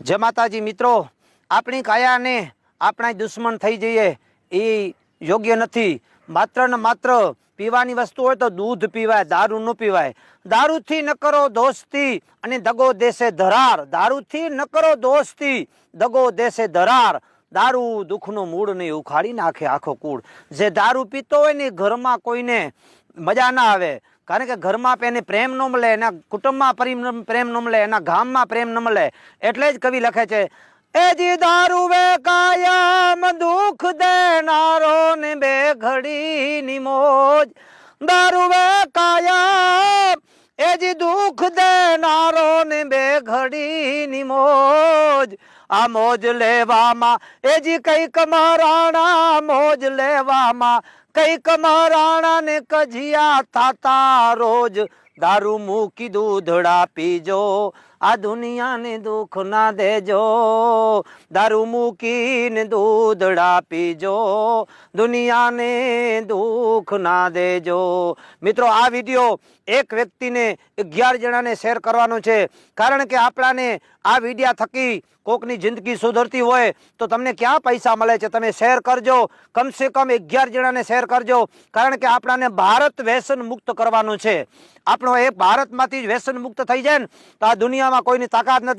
जय माताजी मित्रों, अपनी काया ने अपना दुश्मन थई जईए ए योग्य नहीं। मात्र ने मात्र पीवानी वस्तु हो तो दूध पीवाय, दारू न पीवाय। दारू थी न करो दोस्ती अने दगो देसे धरार। दारू थी न करो दोस्ती, दगो देसे धरार। दारू दुखनो मूળ नहीं उखाड़ी नाखे आखो कूड़। जे दारू पीतो होय ने घर में कोईने मजा ना आवे, कारण के घर में એને પ્રેમ ન મળે, એના કુટુંબમાં પ્રેમ ન મળે, એના ગામમાં પ્રેમ ન મળે। એટલે જ કવિ લખે છે, એ જી દારૂ વે કાયમ દુઃખ દેનારો ને બે ઘડીની મોજ। દારૂ વે કાયમ એ જી દુઃખ દેનારો ને બે ઘડીની મોજ। આ મોજ લેવામાં એ જી કઈક મરાણા, મોજ લેવામાં કઈક મરાણા ને કજિયા થાતા રોજ। દારૂ મૂકી દૂધડા પીજો, આ દુનિયા ને દુઃખ ના દેજો। દારૂ મૂકીને દૂધડા પીજો, દુનિયા ને દુઃખ ના દેજો। મિત્રો, આ વિડિયો એક વ્યક્તિને 11 જણાને શેર કરવાનો છે, કારણ કે આપણાને આ વિડિયા થકી કોકની જિંદગી સુધરતી હોય તો તમને ક્યાં પૈસા મળે છે। તમે શેર કરજો, कम से कम 11 જણાને શેર કરજો, કારણ કે આપણાને ભારત વ્યસન મુક્ત કરવાનું છે। આપણો એક ભારતમાંથી વ્યસન મુક્ત થઈ જાય ને તો આ દુનિયામાં કોઈની તાકાત નથી।